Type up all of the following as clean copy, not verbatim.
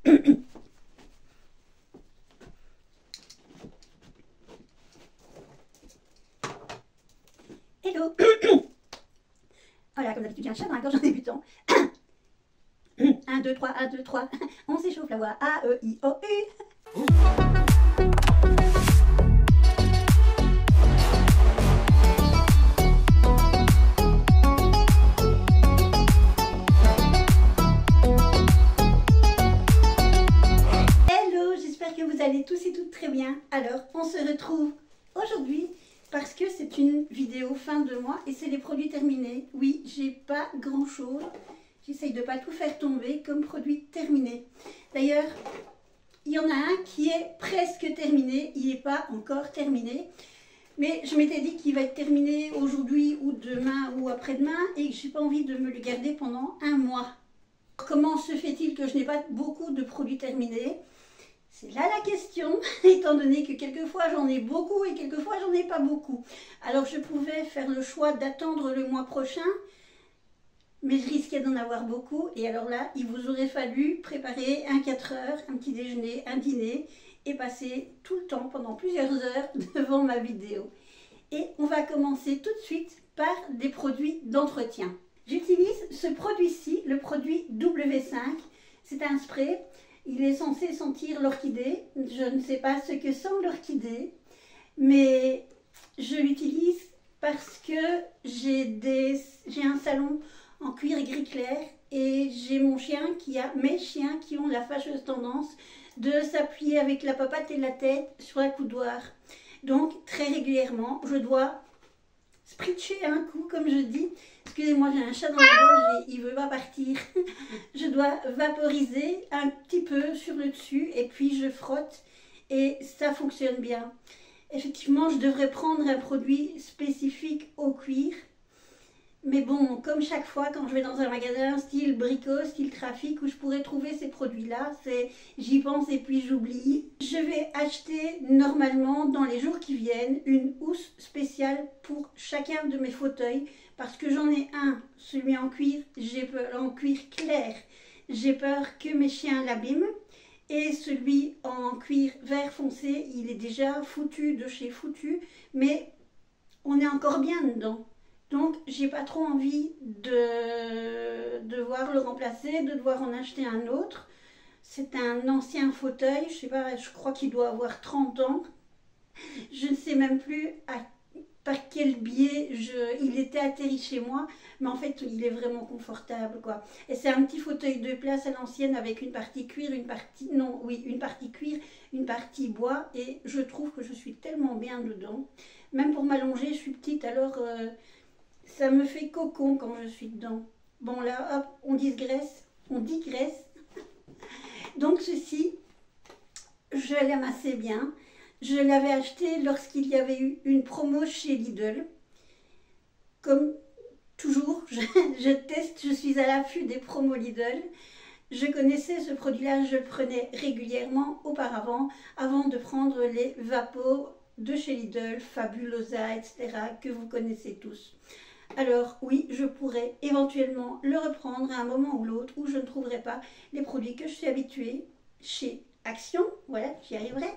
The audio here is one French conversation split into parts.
Hello. Voilà, comme d'habitude, j'ai un chat dans la gorge en débutant. 1, 2, 3, 1, 2, 3. On s'échauffe la voix. A, E, I, O, U. Hello, j'espère que vous allez tous et toutes très bien. Alors, on se retrouve aujourd'hui parce que c'est une vidéo fin de mois et c'est les produits terminés. Oui, j'ai pas grand chose. J'essaye de pas tout faire tomber comme produit terminé. D'ailleurs, il y en a un qui est presque terminé. Il n'est pas encore terminé. Mais je m'étais dit qu'il va être terminé aujourd'hui ou demain ou après-demain et que j'ai pas envie de me le garder pendant un mois. Comment se fait-il que je n'ai pas beaucoup de produits terminés? C'est là la question, étant donné que quelquefois j'en ai beaucoup et quelquefois j'en ai pas beaucoup. Alors je pouvais faire le choix d'attendre le mois prochain, mais je risquais d'en avoir beaucoup. Et alors là, il vous aurait fallu préparer un 4 heures, un petit déjeuner, un dîner et passer tout le temps, pendant plusieurs heures, devant ma vidéo. Et on va commencer tout de suite par des produits d'entretien. J'utilise ce produit-ci, le produit W5. C'est un spray. Il est censé sentir l'orchidée. Je ne sais pas ce que sent l'orchidée, mais je l'utilise parce que j'ai un salon en cuir gris clair et j'ai mes chiens qui ont la fâcheuse tendance de s'appuyer avec la papate et la tête sur la coudoir. Donc très régulièrement, je dois spritcher un coup, comme je dis. Excusez-moi, j'ai un chat dans la gorge et il ne veut pas partir. Je dois vaporiser un petit peu sur le dessus et puis je frotte et ça fonctionne bien. Effectivement, je devrais prendre un produit spécifique au cuir. Mais bon, comme chaque fois quand je vais dans un magasin style Brico, style Trafic, où je pourrais trouver ces produits-là, j'y pense et puis j'oublie. Je vais acheter normalement dans les jours qui viennent une housse spéciale pour chacun de mes fauteuils. Parce que j'en ai un, celui en cuir, j'ai peur, en cuir clair, j'ai peur que mes chiens l'abîment. Et celui en cuir vert foncé, il est déjà foutu de chez foutu, mais on est encore bien dedans. Donc, j'ai pas trop envie de devoir le remplacer, de devoir en acheter un autre. C'est un ancien fauteuil, je sais pas, je crois qu'il doit avoir 30 ans. Je ne sais même plus par quel biais il était atterri chez moi, mais en fait, il est vraiment confortable, quoi. Et c'est un petit fauteuil de place à l'ancienne avec une partie cuir, une partie cuir, une partie bois, et je trouve que je suis tellement bien dedans. Même pour m'allonger, je suis petite, alors ça me fait cocon quand je suis dedans. Bon là, hop, on digresse. Donc ceci, je l'aime assez bien. Je l'avais acheté lorsqu'il y avait eu une promo chez Lidl. Comme toujours, je teste, je suis à l'affût des promos Lidl. Je connaissais ce produit-là, je le prenais régulièrement auparavant, avant de prendre les Vapo de chez Lidl, Fabulosa, etc., que vous connaissez tous. Alors oui, je pourrais éventuellement le reprendre à un moment ou l'autre où je ne trouverai pas les produits que je suis habituée chez Action. Voilà, j'y arriverai.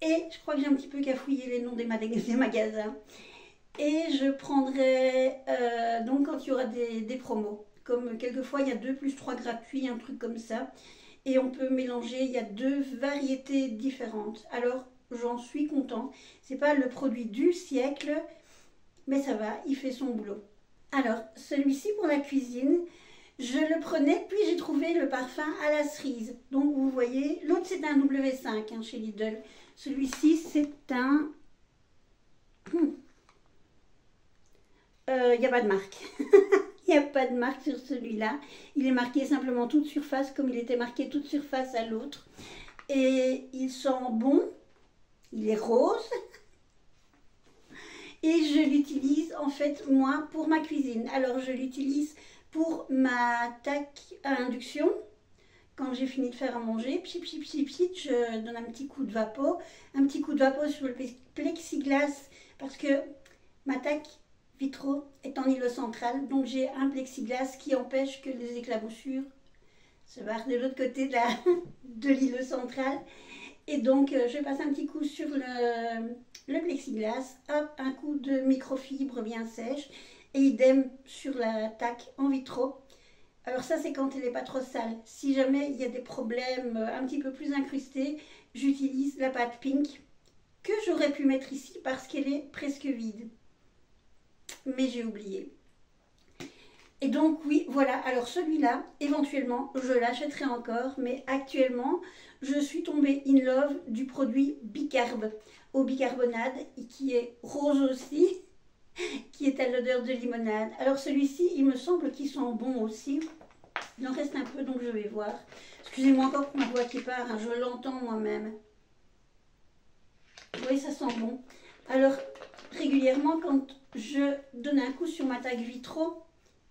Et je crois que j'ai un petit peu cafouillé les noms des magasins. Et je prendrai donc quand il y aura des promos. Comme quelquefois il y a 2 + 3 gratuits, un truc comme ça. Et on peut mélanger, il y a 2 variétés différentes. Alors j'en suis contente. C'est pas le produit du siècle, mais ça va, il fait son boulot. Alors celui-ci pour la cuisine, je le prenais, puis j'ai trouvé le parfum à la cerise. Donc vous voyez, l'autre c'est un W5 hein, chez Lidl. Celui-ci c'est un... Il n'y a pas de marque. Il n'y a pas de marque sur celui-là. Il est marqué simplement toute surface, comme il était marqué toute surface à l'autre. Et il sent bon. Il est rose. Et je l'utilise en fait moi pour ma cuisine. Alors je l'utilise pour ma taque à induction. Quand j'ai fini de faire à manger, je donne un petit coup de vapeau. Un petit coup de vapeau sur le plexiglas parce que ma taque vitraux est en îlot central. Donc j'ai un plexiglas qui empêche que les éclaboussures se barre de l'autre côté de l'îlot central. Et donc, je passe un petit coup sur le plexiglas, hop, un coup de microfibre bien sèche, et idem sur la taque en vitro. Alors ça, c'est quand elle n'est pas trop sale. Si jamais il y a des problèmes un petit peu plus incrustés, j'utilise la pâte pink, que j'aurais pu mettre ici parce qu'elle est presque vide. Mais j'ai oublié. Et donc oui, voilà, alors celui-là, éventuellement, je l'achèterai encore, mais actuellement, je suis tombée in love du produit bicarbe au bicarbonate, qui est rose aussi, qui est à l'odeur de limonade. Alors celui-ci, il me semble qu'il sent bon aussi. Il en reste un peu, donc je vais voir. Excusez-moi encore pour ma voix qui part, hein, je l'entends moi-même. Oui, ça sent bon. Alors, régulièrement, quand je donne un coup sur ma tague vitro,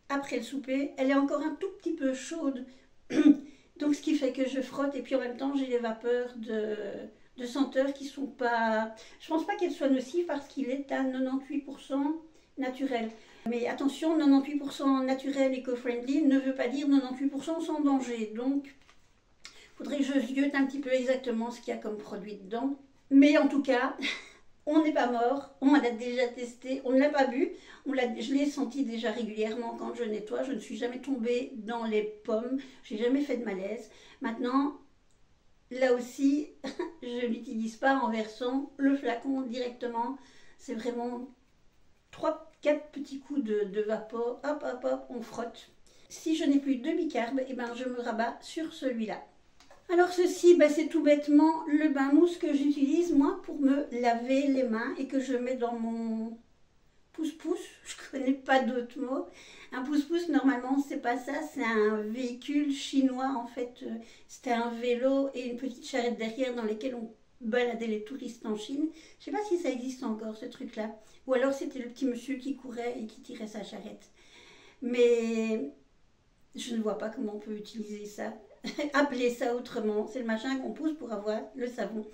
après le souper, elle est encore un tout petit peu chaude. Donc, ce qui fait que je frotte, et puis en même temps, j'ai les vapeurs de senteur qui sont pas... Je pense pas qu'elles soient nocives parce qu'il est à 98% naturel. Mais attention, 98% naturel éco-friendly ne veut pas dire 98% sans danger. Donc, il faudrait que je ziote un petit peu exactement ce qu'il y a comme produit dedans. Mais en tout cas, on n'est pas mort, on l'a déjà testé, on ne l'a pas bu, je l'ai senti déjà régulièrement quand je nettoie, je ne suis jamais tombée dans les pommes, je n'ai jamais fait de malaise. Maintenant, là aussi, je ne l'utilise pas en versant le flacon directement, c'est vraiment 3-4 petits coups de vapeur, hop hop hop, on frotte. Si je n'ai plus de bicarbe, eh ben, je me rabats sur celui-là. Alors ceci, ben, c'est tout bêtement le bain mousse que j'utilise moi pour me laver les mains et que je mets dans mon pouce-pouce. Je connais pas d'autres mots. Un pouce-pouce, normalement, c'est pas ça, c'est un véhicule chinois en fait. C'était un vélo et une petite charrette derrière dans lesquelles on baladait les touristes en Chine. Je sais pas si ça existe encore ce truc-là. Ou alors c'était le petit monsieur qui courait et qui tirait sa charrette. Mais je ne vois pas comment on peut utiliser ça. Appeler ça autrement, c'est le machin qu'on pousse pour avoir le savon.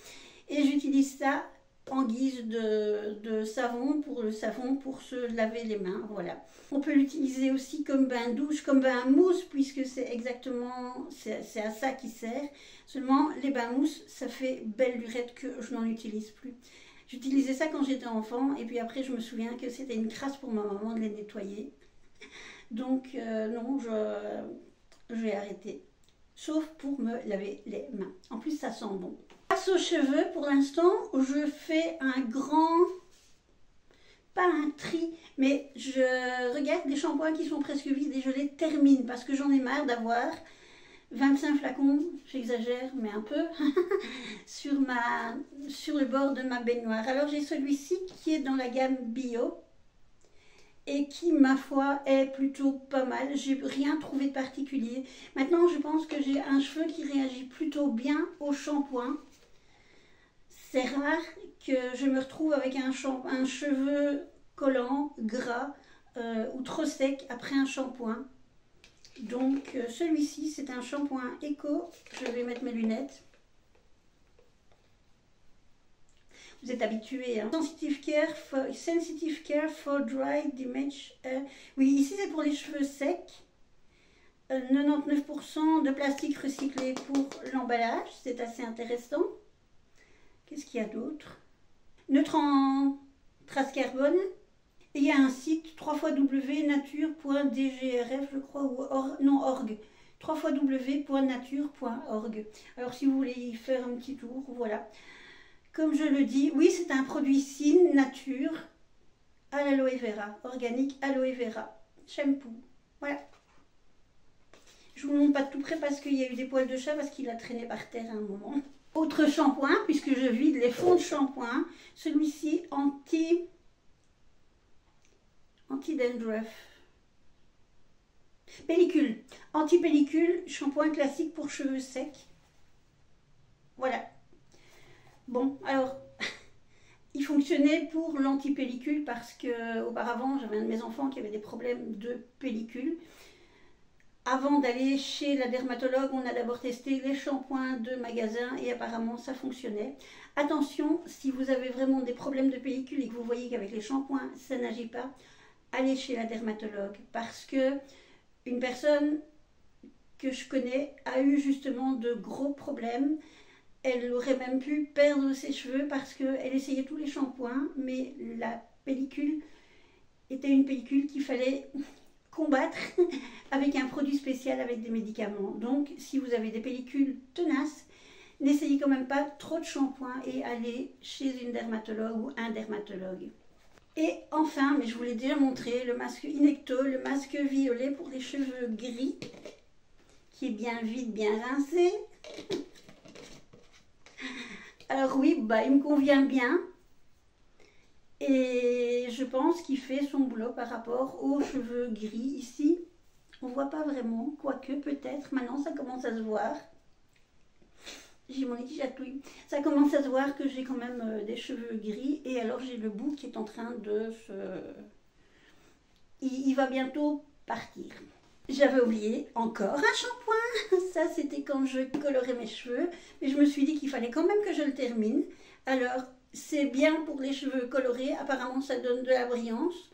Et j'utilise ça en guise de savon pour se laver les mains, voilà. On peut l'utiliser aussi comme bain douche, comme bain mousse, puisque c'est exactement, c'est à ça qu'il sert. Seulement, les bains mousse, ça fait belle lurette que je n'en utilise plus. J'utilisais ça quand j'étais enfant, et puis après je me souviens que c'était une crasse pour ma maman de les nettoyer. Donc non, j'ai arrêté. Sauf pour me laver les mains. En plus, ça sent bon. Face aux cheveux, pour l'instant, je fais un grand... Pas un tri, mais je regarde des shampoings qui sont presque vides et je les termine parce que j'en ai marre d'avoir 25 flacons, j'exagère, mais un peu, sur le bord de ma baignoire. Alors, j'ai celui-ci qui est dans la gamme bio. Et qui, ma foi, est plutôt pas mal. J'ai rien trouvé de particulier. Maintenant, je pense que j'ai un cheveu qui réagit plutôt bien au shampoing. C'est rare que je me retrouve avec un cheveu collant, gras ou trop sec après un shampoing. Donc, celui-ci, c'est un shampoing éco. Je vais mettre mes lunettes. Vous êtes habitués. Hein. Sensitive care for dry damage. Oui, ici c'est pour les cheveux secs. 99% de plastique recyclé pour l'emballage. C'est assez intéressant. Qu'est-ce qu'il y a d'autre? Neutre en trace carbone. Et il y a un site www.nature.dgrf, je crois, ou org. www.nature.org. Alors si vous voulez y faire un petit tour, voilà. Comme je le dis, oui, c'est un produit Sin Nature à l'aloe vera, organique aloe vera, shampoo. Voilà. Je vous le montre pas de tout près parce qu'il y a eu des poils de chat parce qu'il a traîné par terre à un moment. Autre shampoing, puisque je vide les fonds de shampoing, celui-ci anti-dandruff. Pellicule. Anti-pellicule, shampoing classique pour cheveux secs. Voilà. Bon, alors, il fonctionnait pour l'anti-pellicule parce que auparavant, j'avais un de mes enfants qui avait des problèmes de pellicule. Avant d'aller chez la dermatologue, on a d'abord testé les shampoings de magasin et apparemment ça fonctionnait. Attention, si vous avez vraiment des problèmes de pellicule et que vous voyez qu'avec les shampoings ça n'agit pas, allez chez la dermatologue parce que une personne que je connais a eu justement de gros problèmes. Elle aurait même pu perdre ses cheveux parce qu'elle essayait tous les shampoings, mais la pellicule était une pellicule qu'il fallait combattre avec un produit spécial avec des médicaments. Donc si vous avez des pellicules tenaces, n'essayez quand même pas trop de shampoing et allez chez une dermatologue ou un dermatologue. Et enfin, mais je vous l'ai déjà montré, le masque Inecto, le masque violet pour les cheveux gris, qui est bien vide, bien rincé. Alors oui, bah, il me convient bien. Et je pense qu'il fait son boulot par rapport aux cheveux gris ici. On ne voit pas vraiment, quoique peut-être. Maintenant, ça commence à se voir. J'ai mon nez qui chatouille. Ça commence à se voir que j'ai quand même des cheveux gris. Et alors, j'ai le bout qui est en train de se... Il va bientôt partir. J'avais oublié encore un shampoing. Ça, c'était quand je colorais mes cheveux. Mais je me suis dit qu'il fallait quand même que je le termine. Alors... c'est bien pour les cheveux colorés, apparemment ça donne de la brillance.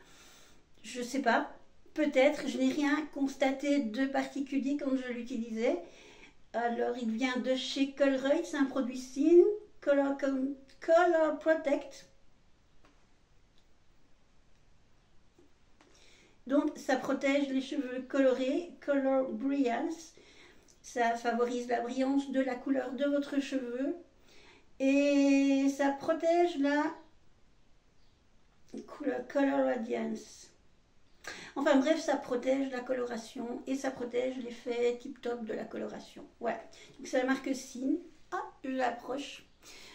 Je sais pas, peut-être, je n'ai rien constaté de particulier quand je l'utilisais. Alors il vient de chez Colruyt, c'est un produit Sine, Color Protect. Donc ça protège les cheveux colorés, Color Brilliance. Ça favorise la brillance de la couleur de votre cheveu. Et ça protège la Color Radiance. Enfin bref, ça protège la coloration et ça protège l'effet tip-top de la coloration. Voilà. Donc c'est la marque Sine. Ah, je l'approche.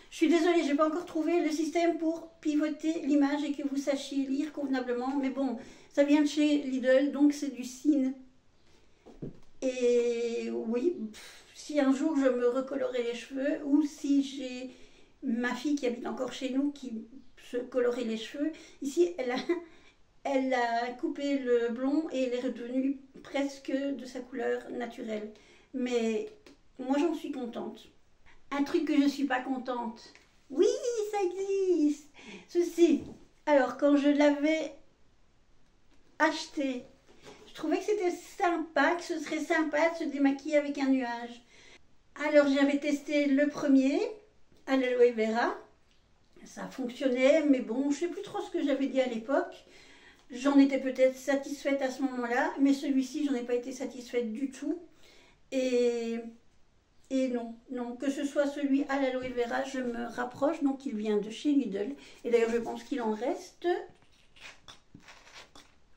Je suis désolée, je n'ai pas encore trouvé le système pour pivoter l'image et que vous sachiez lire convenablement. Mais bon, ça vient de chez Lidl, donc c'est du Sine. Et oui, si un jour je me recolorais les cheveux ou si j'ai ma fille qui habite encore chez nous qui se colorait les cheveux, ici elle a coupé le blond et elle est redevenue presque de sa couleur naturelle. Mais moi j'en suis contente. Un truc que je ne suis pas contente, oui ça existe, ceci. Alors quand je l'avais acheté, je trouvais que c'était sympa, que ce serait sympa de se démaquiller avec un nuage. Alors j'avais testé le premier à l'aloe vera. Ça fonctionnait, mais bon, je ne sais plus trop ce que j'avais dit à l'époque. J'en étais peut-être satisfaite à ce moment-là, mais celui-ci, j'en ai pas été satisfaite du tout. Et non, que ce soit celui à l'aloe vera, je me rapproche. Donc il vient de chez Lidl. Et d'ailleurs, je pense qu'il en reste...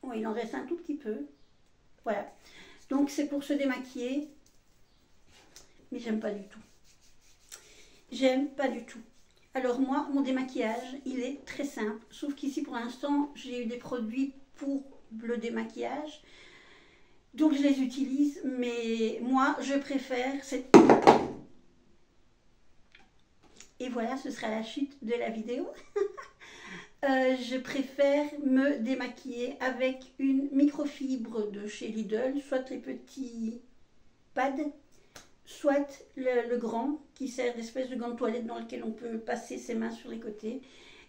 Oui, il en reste un tout petit peu. Voilà, donc c'est pour se démaquiller, mais j'aime pas du tout. J'aime pas du tout. Alors moi, mon démaquillage, il est très simple, sauf qu'ici pour l'instant, j'ai eu des produits pour le démaquillage, donc je les utilise, mais moi, je préfère... Et voilà, ce sera la chute de la vidéo. Je préfère me démaquiller avec une microfibre de chez Lidl, soit les petits pads, soit le grand qui sert d'espèce de gant de toilette dans lequel on peut passer ses mains sur les côtés,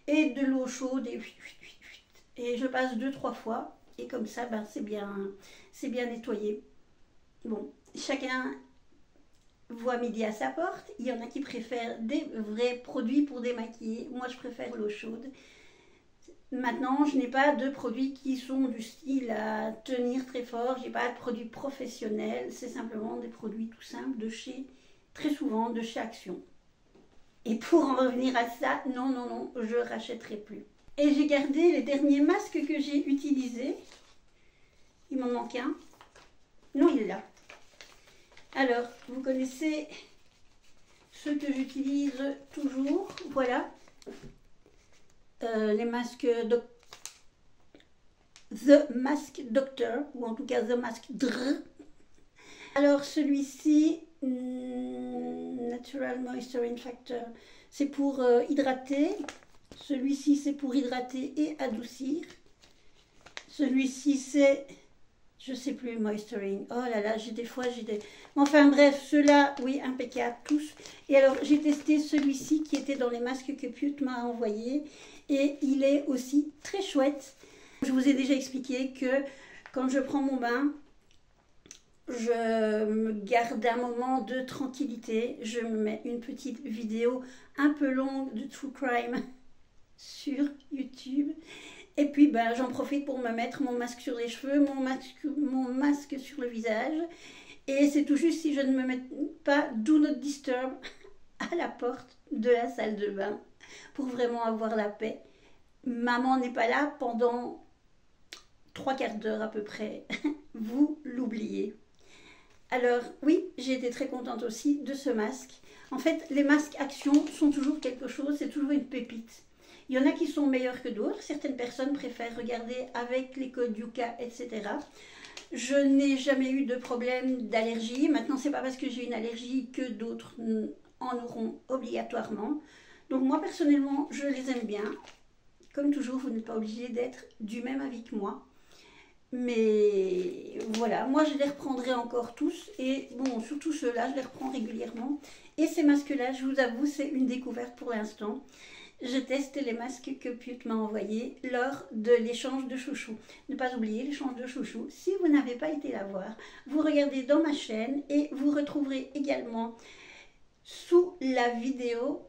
et de l'eau chaude et je passe 2-3 fois et comme ça ben, c'est bien nettoyé. Bon, chacun voit midi à sa porte. Il y en a qui préfèrent des vrais produits pour démaquiller, moi je préfère l'eau chaude. Maintenant, je n'ai pas de produits qui sont du style à tenir très fort. Je n'ai pas de produits professionnels. C'est simplement des produits tout simples de chez, très souvent, de chez Action. Et pour en revenir à ça, non, je ne rachèterai plus. Et j'ai gardé les derniers masques que j'ai utilisés. Il m'en manque un. Non, il est là. Alors, vous connaissez ceux que j'utilise toujours. Voilà. Les masques The Mask Doctor, ou en tout cas The Mask Dr. Alors celui-ci, Natural Moisturizing Factor, c'est pour hydrater. Celui-ci, c'est pour hydrater et adoucir. Celui-ci, c'est, je sais plus, Moisturizing. Oh là là, j'ai des... Enfin bref, ceux-là, oui, impeccables, tous. Et alors, j'ai testé celui-ci qui était dans les masques que Pute m'a envoyé. Et il est aussi très chouette. Je vous ai déjà expliqué que quand je prends mon bain, je me garde un moment de tranquillité. Je me mets une petite vidéo un peu longue de True Crime sur YouTube. Et puis ben, j'en profite pour me mettre mon masque sur les cheveux, mon masque sur le visage. Et c'est tout juste si je ne me mets pas Do Not Disturb à la porte de la salle de bain pour vraiment avoir la paix. Maman n'est pas là pendant 3/4 d'heure à peu près. Vous l'oubliez. Alors oui, j'ai été très contente aussi de ce masque. En fait, les masques Action sont toujours quelque chose, c'est toujours une pépite. Il y en a qui sont meilleurs que d'autres. Certaines personnes préfèrent regarder avec les codes Yuka, etc. Je n'ai jamais eu de problème d'allergie. Maintenant, c'est pas parce que j'ai une allergie que d'autres en auront obligatoirement. Donc moi, personnellement, je les aime bien. Comme toujours, vous n'êtes pas obligé d'être du même avis que moi. Mais voilà, moi je les reprendrai encore tous. Et bon, surtout ceux-là, je les reprends régulièrement. Et ces masques-là, je vous avoue, c'est une découverte pour l'instant. Je teste les masques que Piot m'a envoyés lors de l'échange de chouchou. Ne pas oublier l'échange de chouchou. Si vous n'avez pas été la voir, vous regardez dans ma chaîne et vous retrouverez également sous la vidéo,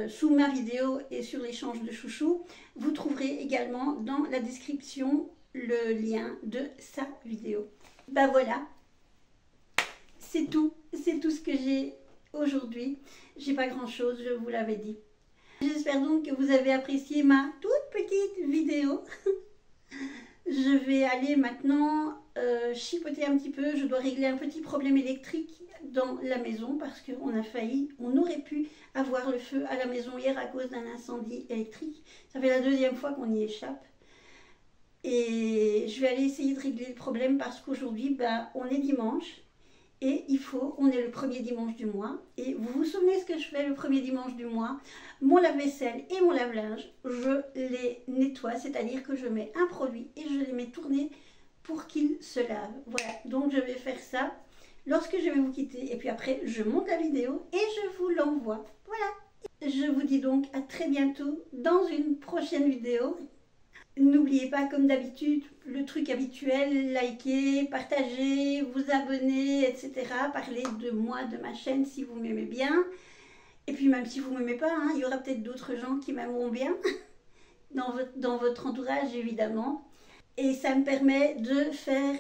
sous ma vidéo et sur l'échange de chouchou, vous trouverez également dans la description le lien de sa vidéo. Ben voilà, c'est tout ce que j'ai aujourd'hui. J'ai pas grand chose, je vous l'avais dit. J'espère donc que vous avez apprécié ma toute petite vidéo. Je vais aller maintenant chipoter un petit peu. Je dois régler un petit problème électrique dans la maison parce qu'on a failli, on aurait pu avoir le feu à la maison hier à cause d'un incendie électrique. Ça fait la deuxième fois qu'on y échappe. Et je vais aller essayer de régler le problème parce qu'aujourd'hui, ben, on est dimanche. Et on est le premier dimanche du mois. Et vous vous souvenez ce que je fais le premier dimanche du mois? Mon lave-vaisselle et mon lave-linge, je les nettoie, c'est-à-dire que je mets un produit et je les mets tourner pour qu'ils se lavent. Voilà, donc je vais faire ça lorsque je vais vous quitter. Et puis après, je monte la vidéo et je vous l'envoie. Voilà. Je vous dis donc à très bientôt dans une prochaine vidéo. N'oubliez pas, comme d'habitude, le truc habituel, liker, partager, vous abonner, etc. Parlez de moi, de ma chaîne si vous m'aimez bien. Et puis même si vous ne m'aimez pas, hein, il y aura peut-être d'autres gens qui m'aimeront bien, dans votre entourage évidemment. Et ça me permet de faire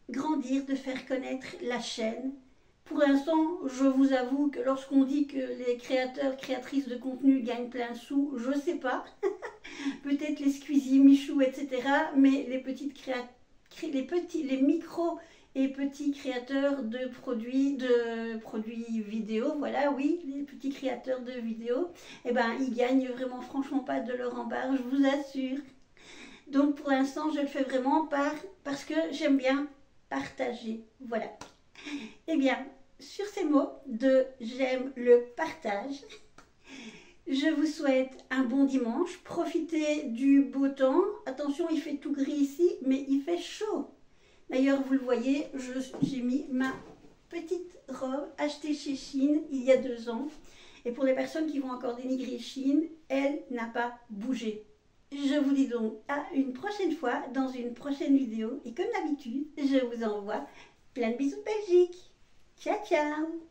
grandir, de faire connaître la chaîne. Pour l'instant, je vous avoue que lorsqu'on dit que les créateurs, créatrices de contenu gagnent plein de sous, je ne sais pas. Peut-être les Squeezie, Michou, etc. Mais les micros et petits créateurs de produits vidéo, voilà, oui, les petits créateurs de vidéos, eh ben, ils gagnent vraiment franchement pas de leur embarras, je vous assure. Donc pour l'instant, je le fais vraiment parce que j'aime bien partager, voilà. Eh bien, sur ces mots de j'aime le partage, je vous souhaite un bon dimanche. Profitez du beau temps. Attention, il fait tout gris ici, mais il fait chaud. D'ailleurs, vous le voyez, j'ai mis ma petite robe achetée chez Shein il y a 2 ans. Et pour les personnes qui vont encore dénigrer Shein, elle n'a pas bougé. Je vous dis donc à une prochaine fois dans une prochaine vidéo. Et comme d'habitude, je vous envoie plein de bisous de Belgique. Ciao, ciao!